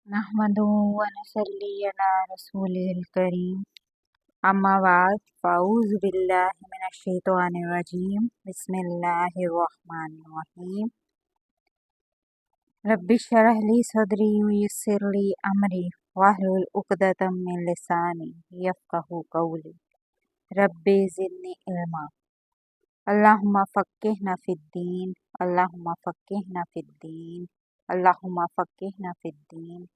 नहमदुहु व नसल्ली अला रसूलिल करीम अम्मा बाद फ़अऊज़ु बिल्लाहि मिनश शैतानिर रजीम बिस्मिल्लाहिर रहमानिर रहीम रब्बिश्रह ली सदरी व यस्सिर ली अमरी वहलुल उक़दतम मिन लिसानी यफ़क़हू क़ौली रब्बि ज़िदनी इल्मा अल्लाहुम्मा फ़क़्क़िहना फ़िद्दीन अल्लाहुम्मा फ़क़्क़िहना फ़िद्दीन अल्लाहुम्मा फ़क़्क़िहना फ़िद्दीन।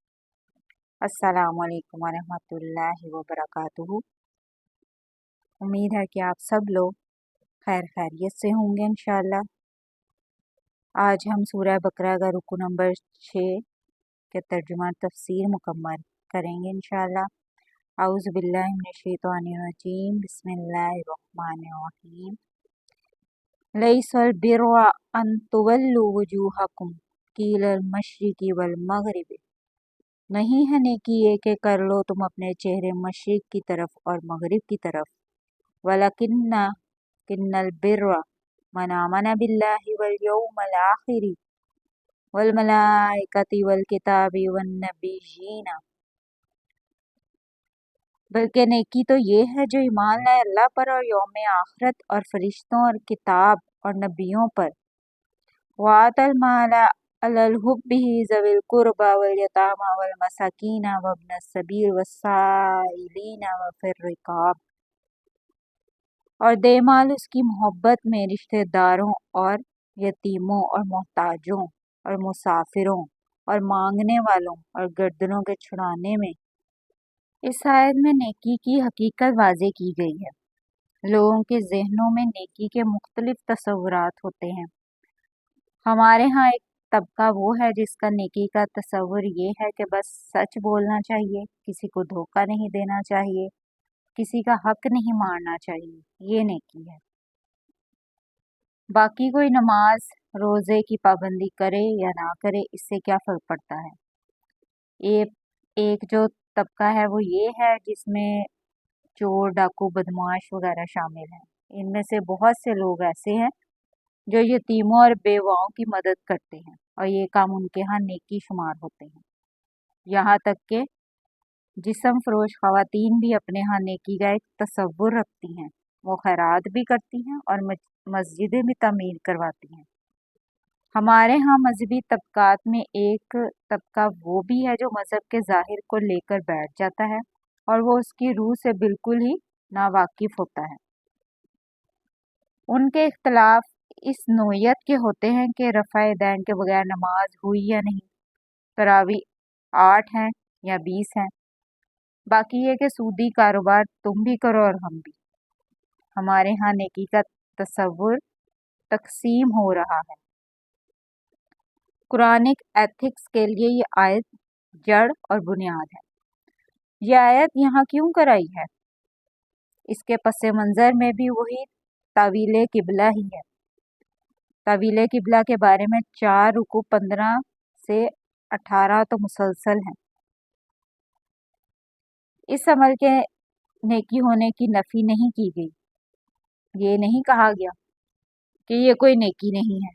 अस्सलामु अलैकुम वरहमतुल्लाहि वबरकातुहू। उम्मीद है कि आप सब लोग खैरियत से होंगे इंशाअल्लाह। आज हम सूरह बकरा का रुकू नंबर 6 के तर्जुमा तफसीर मुकम्मल करेंगे इंशाअल्लाह। औज़ु बिल्लाहि मिनश शैतानिर रजीम बिस्मिल्लाहिर रहमानिर रहीम लैसल बिर्रा अन तुवल्लु वजूहकुम क़िबलल मशरिक़ि वल मग़रिबि। नहीं है नेकी ये कि कर लो तुम अपने चेहरे मशरिक की तरफ और मगरिब की तरफ। किन्नल बिर्रा मन आमन बिल्लाहि वल यौमिल आखिरि वल मलाइकति वल किताबि वन नबिय्यीन। बल्कि नेकी तो ये है जो ईमान लाए अल्लाह पर और यौम आखिरत और फरिश्तों और किताब और नबियों पर। वातल माला अलल हुब्बिही ज़विल कुर्बा वल यतामा वल मसाकीना वब्नस सबील वस्साइलीना व फिर रिकाब। और दे माल उसकी मोहब्बत में रिश्तेदारों और यतीमों और मोहताजों और मुसाफिरों और मांगने वालों और गर्दनों के छुड़ाने में। इस आयत में नेकी की हकीकत वाज़े की गई है। लोगों के जहनों में नेकी के मुख्तलिफ तसव्वुरात होते हैं। हमारे यहाँ एक तबका वो है जिसका नेकी का तसव्वुर ये है कि बस सच बोलना चाहिए, किसी को धोखा नहीं देना चाहिए, किसी का हक नहीं मारना चाहिए, ये नेकी है। बाकी कोई नमाज रोज़े की पाबंदी करे या ना करे इससे क्या फ़र्क पड़ता है। एक जो तबका है वो ये है जिसमें चोर डाकू बदमाश वगैरह शामिल हैं। इनमें से बहुत से लोग ऐसे हैं जो यतीमों और बेवाओं की मदद करते हैं और ये काम उनके यहाँ नेकी शुमार होते हैं। यहाँ तक के जिस्म फरोश ख़वातीन भी अपने यहाँ नेकी का एक तसव्वुर रखती हैं। वो खैरात भी करती हैं और मस्जिदें भी तामीर करवाती हैं। हमारे यहाँ मजहबी तबकात में एक तबका वो भी है जो मज़हब के ज़ाहिर को लेकर बैठ जाता है और वो उसकी रूह से बिल्कुल ही नावाकिफ़ होता है। उनके इख्तलाफ इस नोयत के होते हैं कि रफ़ा दैन के बगैर नमाज हुई या नहीं, तरावी 8 हैं या 20 हैं। बाकी ये कि सूदी कारोबार तुम भी करो और हम भी। हमारे यहाँ नेकी का तसव्वुर तकसीम हो रहा है। कुरानिक एथिक्स के लिए ये आयत जड़ और बुनियाद है। ये आयत यहाँ क्यों कराई है, इसके पस मंज़र में भी वही तावील किबला ही है। तावील किबला के बारे में 4 रुकू 15 से 18 तो मुसलसल हैं। इस अमल के नेकी होने की नफ़ी नहीं की गई। ये नहीं कहा गया कि ये कोई नेकी नहीं है,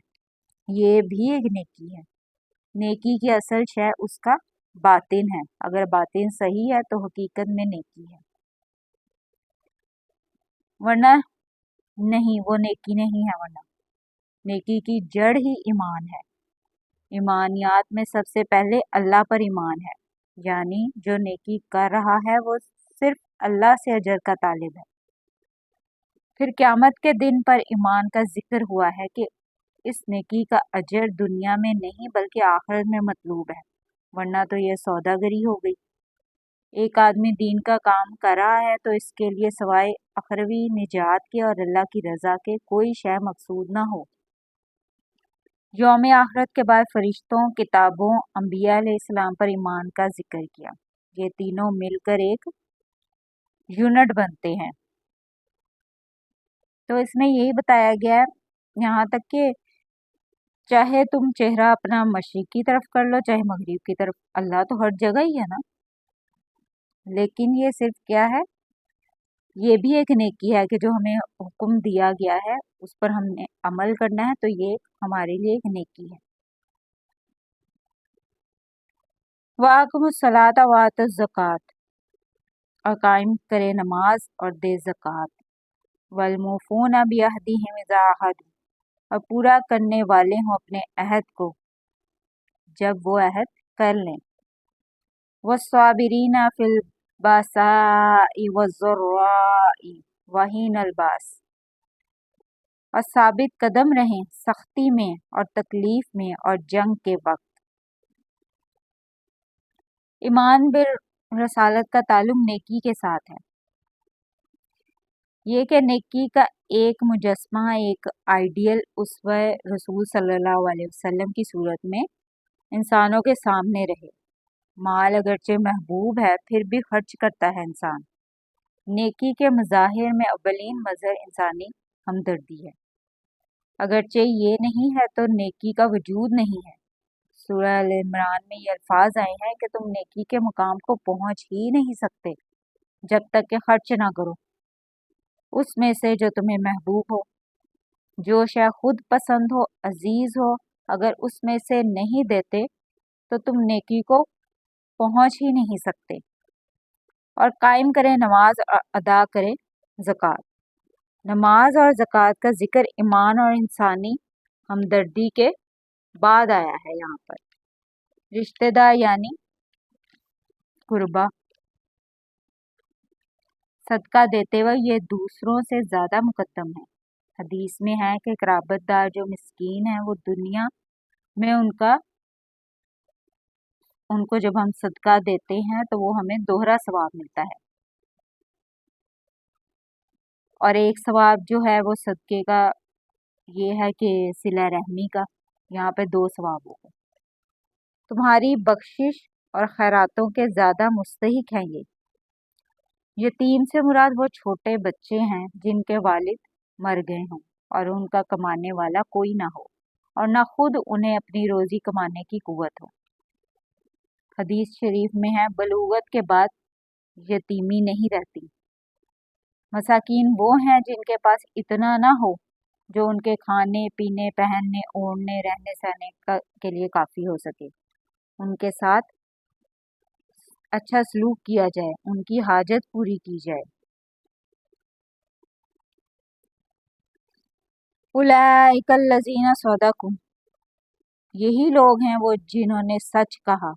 ये भी एक नेकी है। नेकी की असल शय उसका बातिन है। अगर बातिन सही है तो हकीकत में नेकी है, वरना नहीं, वो नेकी नहीं है। वरना नेकी की जड़ ही ईमान है। ईमानियात में सबसे पहले अल्लाह पर ईमान है, यानी जो नेकी कर रहा है वो सिर्फ अल्लाह से अजर का तालिब है। फिर क़यामत के दिन पर ईमान का जिक्र हुआ है कि इस नेकी का अजर दुनिया में नहीं बल्कि आखिरत में मतलूब है, वरना तो यह सौदागरी हो गई। एक आदमी दीन का काम कर रहा है तो इसके लिए सवाए अखरवी निजात के और अल्लाह की रज़ा के कोई शय मकसूद ना हो। यौम आखिरत के बाद फरिश्तों, किताबों, अंबिया अलैहिस्सलाम पर ईमान का जिक्र किया। ये तीनों मिलकर एक यूनिट बनते हैं। तो इसमें यही बताया गया है यहाँ तक कि चाहे तुम चेहरा अपना मशरिक की तरफ कर लो चाहे मगरिब की तरफ, अल्लाह तो हर जगह ही है ना। लेकिन ये सिर्फ क्या है, ये भी एक नेकी है कि जो हमें हुक्म दिया गया है उस पर हमने अमल करना है, तो ये हमारे लिए एक नेकी है। وَأَقِیمُوا الصَّلَاةَ وَآتُوا الزَّکَاۃَ، اور قائم کرے نماز اور دے زکوٰۃ. وَالْمُوفُونَ بِعَہْدِهِمْ اِذَا عَاہَدُوا، اور پورا کرنے والے ہوں اپنے عہد کو جب وہ عہد کر لیں. وَالصَّابِرِینَ فِی الْبَأْسَاءِ وَالضَّرَّاءِ وَحِینَ الْبَأْسِ، اور ثابت قدم رہیں سختی میں اور تکلیف میں اور جنگ کے وقت. ایمان بالرسالت کا تعلق نیکی کے ساتھ ہے. یہ کہ نیکی کا ایک مجسمہ، ایک آئیڈیل اسوہ رسول صلی اللہ علیہ وسلم کی صورت میں انسانوں کے سامنے رہے. مال اگرچہ محبوب ہے پھر بھی خرچ کرتا ہے انسان. نیکی کے مظاہر میں اولین مظہر انسانی ہمدردی ہے. اگرچہ یہ نہیں ہے تو نیکی کا وجود نہیں ہے. سورہ ال عمران میں یہ الفاظ آئے ہیں کہ تم نیکی کے مقام کو پہنچ ہی نہیں سکتے جب تک کہ خرچ نہ کرو اس میں سے جو تمہیں محبوب ہو. جو شے خود پسند ہو، عزیز ہو، اگر اس میں سے نہیں دیتے تو تم نیکی کو پہنچ ہی نہیں سکتے. اور قائم کرے نماز اور ادا کرے زکوٰۃ. نماز اور زکوٰۃ کا ذکر ایمان اور انسانی ہمدردی کے بعد آیا ہے. یہاں پر رشتہ دار یعنی قربا صدقہ دیتے وقت یہ دوسروں سے زیادہ مقدم ہے. حدیث میں ہے کہ قرابت دار جو مسکین ہیں وہ دنیا میں ان کو جب ہم صدقہ دیتے ہیں تو وہ ہمیں دوہرا ثواب ملتا ہے. اور ایک ثواب جو ہے وہ صدقے کا یہ ہے کہ صلہ رحمی کا، یہاں پہ 2 ثواب ہوگا. تمہاری بخشش اور خیراتوں کے زیادہ مستحق ہیں یہ. یتیم سے مراد وہ چھوٹے بچے ہیں جن کے والد مر گئے ہوں اور ان کا کمانے والا کوئی نہ ہو اور نہ خود انہیں اپنی روزی کمانے کی قوت ہو. حدیث شریف میں ہے بلوغت کے بعد یتیمی نہیں رہتی. مساکین وہ ہیں جن کے پاس اتنا نہ ہو جو ان کے کھانے پینے، پہننے، اوڑھنے، رہنے سہنے کے لیے کافی ہو سکے. ان کے ساتھ اچھا سلوک کیا جائے، ان کی حاجت پوری کی جائے. اولئک الذین صدقوا، یہی لوگ ہیں وہ جنہوں نے سچ کہا.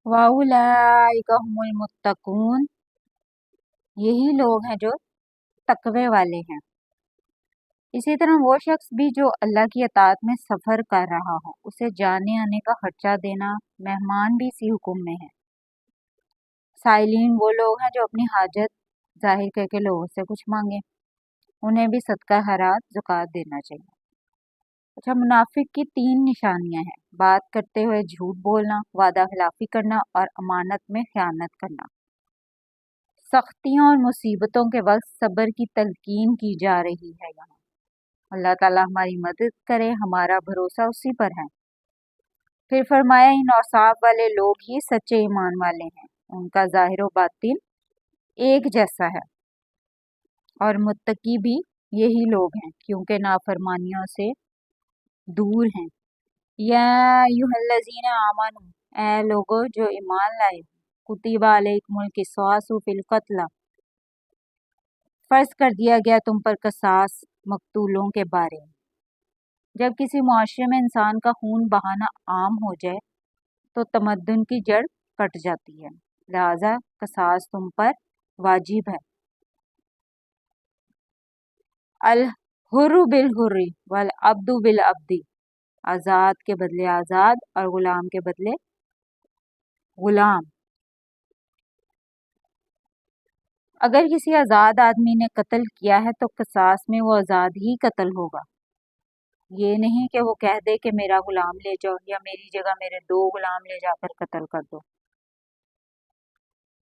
واولئک هم المتقون، یہی لوگ ہیں جو تقوی والے ہیں. اسی طرح وہ شخص بھی جو اللہ کی اطاعت میں سفر کر رہا ہو اسے جانے آنے کا خرچہ دینا، مہمان بھی اسی حکم میں ہے. سائلین وہ لوگ ہیں جو اپنی حاجت ظاہر کر کے لوگوں سے کچھ مانگیں، انہیں بھی صدقہ خیرات زکوٰۃ دینا چاہیے. اچھا، منافق کی 3 نشانیاں ہیں: بات کرتے ہوئے جھوٹ بولنا، وعدہ خلافی کرنا اور امانت میں خیانت کرنا. سختیوں اور مصیبتوں کے وقت صبر کی تلقین کی جا رہی ہے. یہاں اللہ تعالیٰ ہماری مدد کرے، ہمارا بھروسہ اسی پر ہے. پھر فرمایا ان اوصاف والے لوگ ہی سچے ایمان والے ہیں، ان کا ظاہر و باطن ایک جیسا ہے. اور متقی بھی یہی لوگ ہیں کیونکہ نافرمانیوں سے دور ہیں. یا ایھا الذین آمنوا، اے لوگو جو ایمان لائے، کتب علیکم القصاص فی القتل، فرض کر دیا گیا تم پر قصاص مقتولوں کے بارے میں. جب کسی معاشرے میں انسان کا خون بہانا عام ہو جائے تو تمدن کی جڑ کٹ جاتی ہے، لہذا قصاص تم پر واجب ہے. الحر بالحر والعبد بالعبد، آزاد کے بدلے آزاد اور غلام کے بدلے غلام. اگر کسی آزاد آدمی نے قتل کیا ہے تو قصاص میں وہ آزاد ہی قتل ہوگا. یہ نہیں کہ وہ کہہ دے کہ میرا غلام لے جاؤ یا میری جگہ میرے 2 غلام لے جا کر قتل کر دو.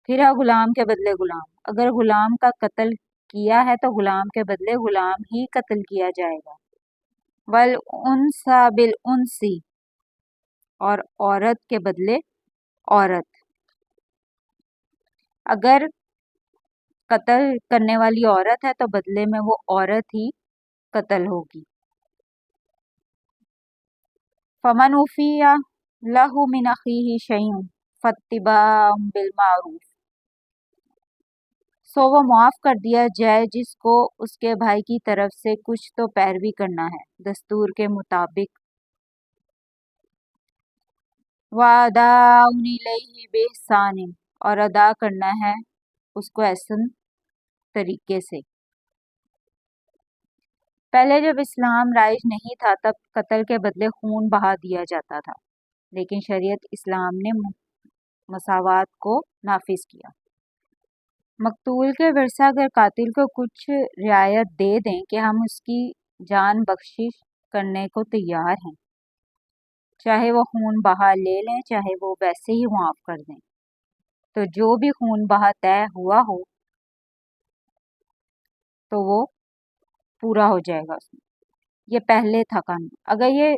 پھر غلام کے بدلے غلام. اگر غلام کا قتل کیا ہے تو غلام کے بدلے غلام ہی قتل کیا جائے گا. والانثى بالانثى، اور عورت کے بدلے عورت. اگر قتل کرنے والی عورت ہے تو بدلے میں وہ عورت ہی قتل ہوگی. فمن عفی लहु मिन अखीहि शैउन फत्तिबाउन बिलमारूफ, सो वो माफ कर दिया जाए जिसको उसके भाई की तरफ से कुछ तो पैरवी करना है दस्तूर के मुताबिक। वादाउन इलैहि बिहसानिन, और अदा करना है उसको एहसन तरीके से। पहले जब इस्लाम राइज नहीं था तब कत्ल के बदले खून बहा दिया जाता था, लेकिन शरीयत इस्लाम ने मसावात को नाफिज किया। मकतूल के वर्सा अगर कातिल को कुछ रियायत दे दें कि हम उसकी जान बख्शिश करने को तैयार हैं, चाहे वो खून बहा ले लें चाहे वो वैसे ही माफ कर दें, तो जो भी खून बहा तय हुआ हो तो वो पूरा हो जाएगा उसमें। ये पहले था कानून। अगर ये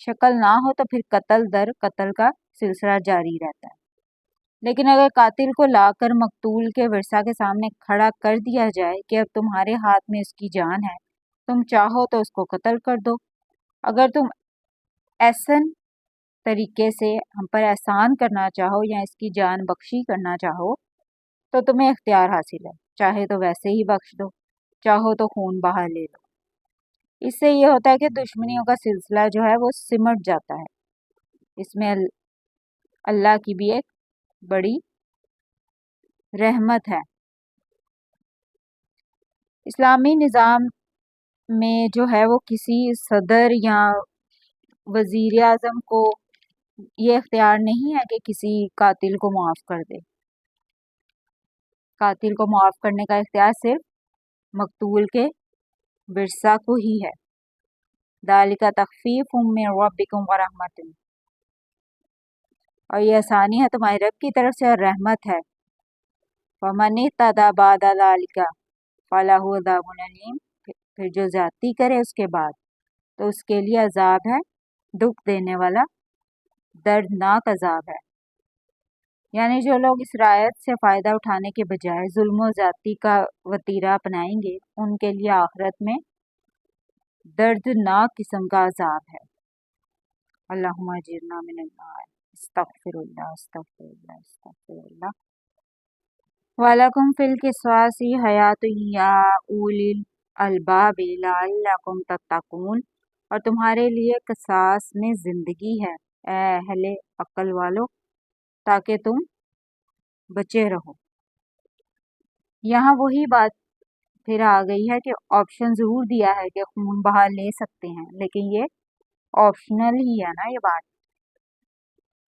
शक्ल ना हो तो फिर कत्ल दर कत्ल का सिलसिला जारी रहता है। लेकिन अगर कातिल को लाकर मकतूल के वर्सा के सामने खड़ा कर दिया जाए कि अब तुम्हारे हाथ में उसकी जान है, तुम चाहो तो उसको कत्ल कर दो, अगर तुम एहसन तरीके से हम पर एहसान करना चाहो या इसकी जान बख्शी करना चाहो तो तुम्हें इख्तियार हासिल है, चाहे तो वैसे ही बख्श दो, चाहो तो खून बहा ले लो। इससे ये होता है कि दुश्मनियों का सिलसिला जो है वो सिमट जाता है। इसमें अल्लाह की भी एक बड़ी रहमत है। इस्लामी निज़ाम में जो है वो किसी सदर या वजीर आजम को ये इख्तियार नहीं है कि किसी कातिल को माफ़ कर दे। कातिल को माफ़ करने का इख्तियार सिर्फ मकतूल के विरसा को ही है। दालिका तख़फ़ीफ़ुम मिन रब्बिकुम व रहमतुन, और ये आसानी है तुम्हारे रब की तरफ से और रहमत है। फमन इहतदा बाद ज़ालिका फलहु अज़ाबुन अलीम, फिर जो ज्यादती करे उसके बाद तो उसके लिए अजाब है, दुख देने वाला दर्दनाक अजाब है। यानी जो लोग इस रायत से फ़ायदा उठाने के बजाय जुल्म और ज़्यादती का वतीरा अपनाएंगे उनके लिए आखिरत में दर्दनाक किस्म का अजाब है। अल्लाहुम्मा अजिरना मिनन नार। अस्तगफिरुल्लाह अस्तगफिरुल्लाह अस्तगफिरुल्लाह। वलकुम फिल किसासी हयातुन या उलिल अलबाब लअल्लकुम तत्तकून, और तुम्हारे लिए किसास में जिंदगी है ए अहले अक्ल वालो, ताकि तुम बचे रहो। यहाँ वही बात फिर आ गई है कि ऑप्शन जरूर दिया है कि खून बहा ले सकते हैं, लेकिन ये ऑप्शनल ही है ना। ये बात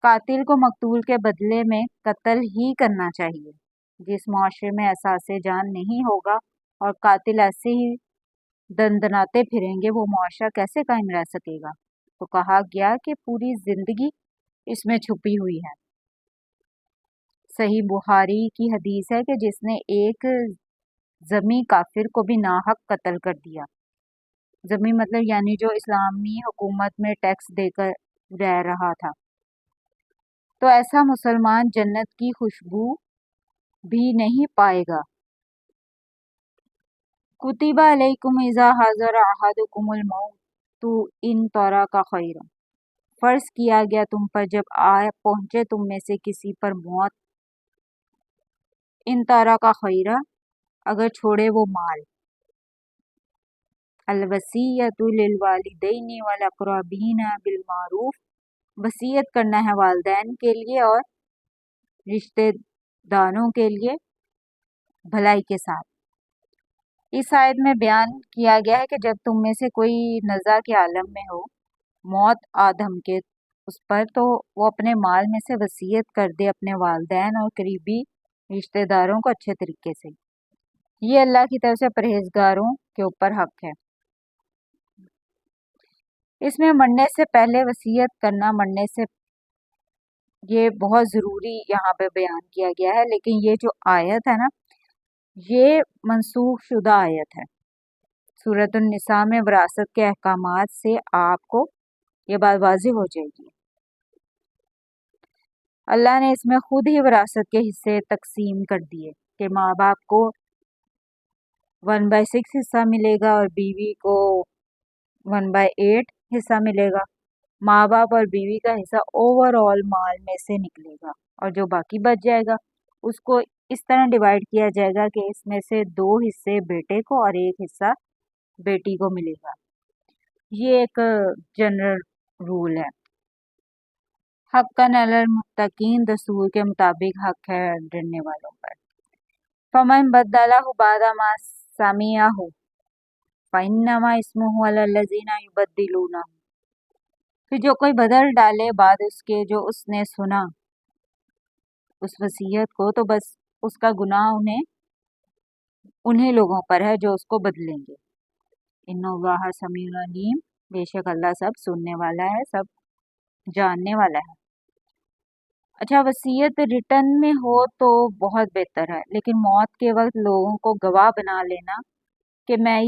कातिल को मकतूल के बदले में कत्ल ही करना चाहिए। जिस मुआशरे में एहसास जान नहीं होगा और कातिल ऐसे ही दंदनाते फिरेंगे, वो मुआशरा कैसे कायम रह सकेगा। तो कहा गया कि पूरी जिंदगी इसमें छुपी हुई है। सही बुखारी की हदीस है कि जिसने एक जमी काफिर को भी नाहक कत्ल कर दिया, जमी मतलब यानी जो इस्लामी हुकूमत में टैक्स देकर रह रहा था, तो ऐसा मुसलमान जन्नत की खुशबू भी नहीं पाएगा। कुतिबा अलैकुम इज़ा हज़र अहदकुमुल मौत इन तरा का खैर, फर्ज किया गया तुम पर जब आ पहुंचे तुम में से किसी पर मौत, इन तारा का खैरा, अगर छोड़े वो माल, अलवसीयतु लिलवालिदैनि वल अक़रबीना बिल मारूफ, वसीयत करना है वालिदैन के लिए और रिश्तेदारों के लिए भलाई के साथ। इस आयत में बयान किया गया है कि जब तुम में से कोई नज़ा के आलम में हो, मौत आदम के उस पर, तो वो अपने माल में से वसीयत कर दे अपने वालिदैन और करीबी रिश्तेदारों को अच्छे तरीके से। ये अल्लाह की तरफ से परहेजगारों के ऊपर हक है। इसमें मरने से पहले वसीयत करना, मरने से ये बहुत ज़रूरी यहाँ पे बयान किया गया है। लेकिन ये जो आयत है ना, ये मनसूख शुदा आयत है। सूरत निसा में विरासत के अहकामात से आपको ये बात वाज़िह हो जाएगी। अल्लाह ने इसमें खुद ही विरासत के हिस्से तकसीम कर दिए कि माँ बाप को 1/6 हिस्सा मिलेगा और बीवी को 1/8 हिस्सा मिलेगा। माँ बाप और बीवी का हिस्सा ओवरऑल माल में से निकलेगा, और जो बाकी बच जाएगा उसको इस तरह डिवाइड किया जाएगा कि इसमें से 2 हिस्से बेटे को और 1 हिस्सा बेटी को मिलेगा। ये एक जनरल रूल है। हक्कन अलल मुत्तकीन, दस्तूर के मुताबिक हक है डरने वालों पर। फमन बद्दलहु बादा मा समिअहु फइन्नमा इस्मुहु अलल्लज़ीना युबद्दिलूनहु, फिर जो कोई बदल डाले बाद उसके जो उसने सुना उस वसीयत को, तो बस उसका गुनाह उन्हीं लोगों पर है जो उसको बदलेंगे। इन्नल्लाह समीउन अलीम, बेशक अल्लाह सब सुनने वाला है, सब जानने वाला है। अच्छा, वसीयत रिटर्न में हो तो बहुत बेहतर है, लेकिन मौत के वक्त लोगों को गवाह बना लेना कि मैं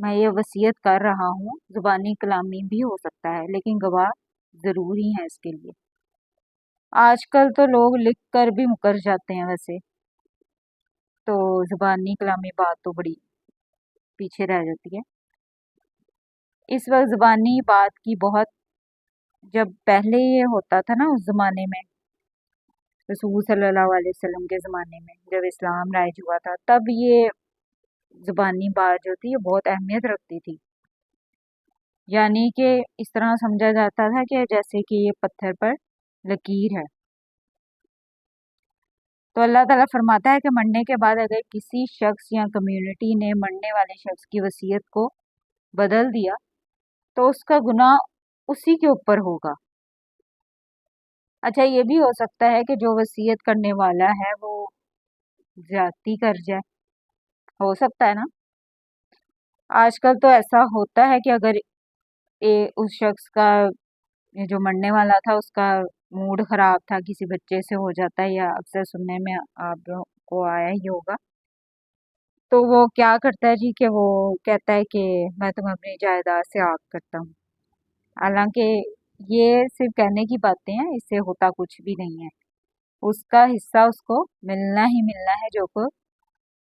ये वसीयत कर रहा हूँ, जुबानी कलामी भी हो सकता है, लेकिन गवाह ज़रूरी है इसके लिए। आजकल तो लोग लिख कर भी मुकर जाते हैं वैसे, तो जुबानी कलामी बात तो बड़ी पीछे रह जाती है। इस वक्त जुबानी बात की बहुत, जब पहले ये होता था ना उस ज़माने में, रसूल सल्लल्लाहु अलैहि वसल्लम के ज़माने में जब इस्लाम राइज हुआ था, तब ये ज़ुबानी बात जो थी ये बहुत अहमियत रखती थी। यानी कि इस तरह समझा जाता था कि जैसे कि ये पत्थर पर लकीर है। तो अल्लाह ताला फरमाता है कि मरने के बाद अगर किसी शख्स या कम्युनिटी ने मरने वाले शख्स की वसीयत को बदल दिया तो उसका गुनाह उसी के ऊपर होगा। अच्छा, ये भी हो सकता है कि जो वसीयत करने वाला है वो ज्यादती कर जाए, हो सकता है ना। आजकल तो ऐसा होता है कि अगर उस शख्स का, ये जो मरने वाला था उसका मूड खराब था, किसी बच्चे से हो जाता है, या अक्सर सुनने में आप लोगों को आया ही होगा, तो वो क्या करता है जी कि वो कहता है कि मैं तुम्हें अपनी जायदाद से आग करता हूँ। हालांकि ये सिर्फ कहने की बातें हैं, इससे होता कुछ भी नहीं है। उसका हिस्सा उसको मिलना ही मिलना है, जो को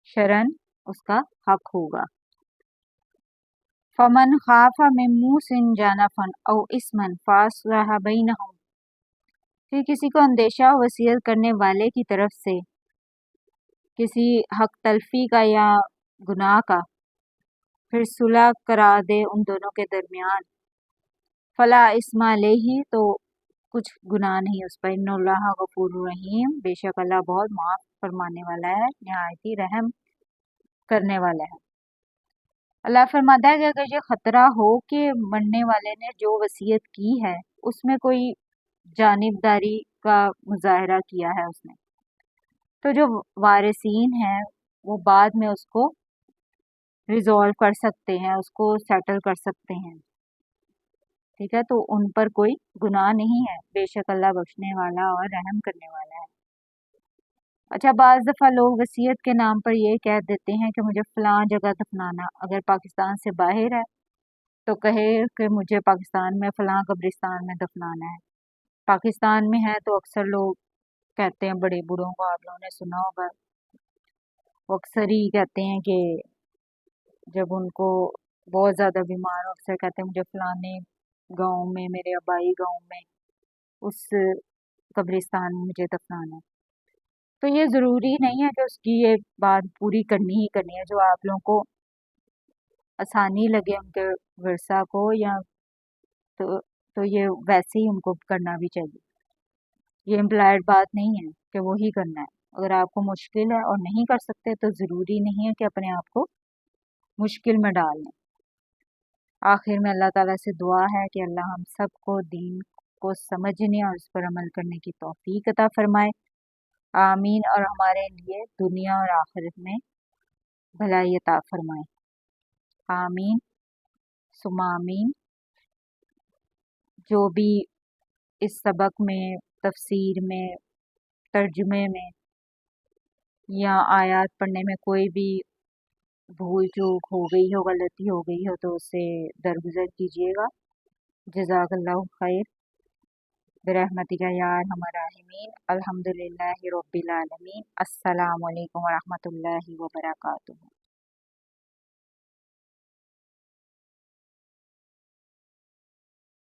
शरन उसका हक होगा। फमन खाफा मिन मूसिन जानफन औ इस्मन फासलह बैनहुम, फिर किसी को अंदेशा हो वसीयत करने वाले की तरफ से किसी हक तलफी का या गुनाह का, फिर सुलह करा दे उन दोनों के दरमियान, फला इस्मा अलैहि, तो कुछ गुनाह नहीं उस पर। इन्नल्लाह गफूरुर रहीम, बेशक अल्लाह बहुत माफ फरमाने वाला है, निहायती रहम करने वाला है। अल्लाह फरमाता है कि अगर ये खतरा हो कि मरने वाले ने जो वसीयत की है उसमें कोई जानिबदारी का मुजाहरा किया है उसने, तो जो वारिसीन हैं वो बाद में उसको रिजॉल्व कर सकते हैं, उसको सेटल कर सकते हैं। ठीक है, तो उन पर कोई गुनाह नहीं है, बेशक अल्लाह बख्शने वाला और रहम करने वाला है। अच्छा, बाज़ दफ़ा लोग वसीयत के नाम पर ये कह देते हैं कि मुझे फ़लाँ जगह दफनाना, अगर पाकिस्तान से बाहर है तो कहे कि मुझे पाकिस्तान में फ़लाँ कब्रिस्तान में दफनाना है। पाकिस्तान में है तो अक्सर लोग कहते हैं, बड़े बूढ़ों को आप लोगों ने सुना होगा, वो अक्सर ही कहते हैं कि जब उनको बहुत ज़्यादा बीमार हो, अक्सर कहते हैं मुझे फ़लाने गांव में, मेरे आबाई गांव में, उस कब्रिस्तान में मुझे दफनाना है। तो ये ज़रूरी नहीं है कि उसकी ये बात पूरी करनी ही करनी है, जो आप लोगों को आसानी लगे उनके विरसा को, या तो ये वैसे ही उनको करना भी चाहिए। ये इम्प्लाइड बात नहीं है कि वो ही करना है। अगर आपको मुश्किल है और नहीं कर सकते तो ज़रूरी नहीं है कि अपने आप को मुश्किल में डाल लें। आखिर में अल्लाह ताला से दुआ है कि अल्लाह हम सबको दीन को समझने और उस पर अमल करने की तौफीक अता फरमाए। आमीन। और हमारे लिए दुनिया और आखिरत में भलाई अता फरमाए। आमीन सुमा आमीन। जो भी इस सबक में, तफसीर में, तर्जुमे में या आयात पढ़ने में कोई भी भूल चूक हो गई हो, गलती हो गई हो, तो उससे दरगुजर कीजिएगा। जज़ाकल्लाहु खैर बिरहमतिका या अरहमर राहिमीन। अल्हम्दुलिल्लाहि रब्बिल आलमीन। अस्सलामु अलैकुम व रहमतुल्लाहि व बरकातुहू।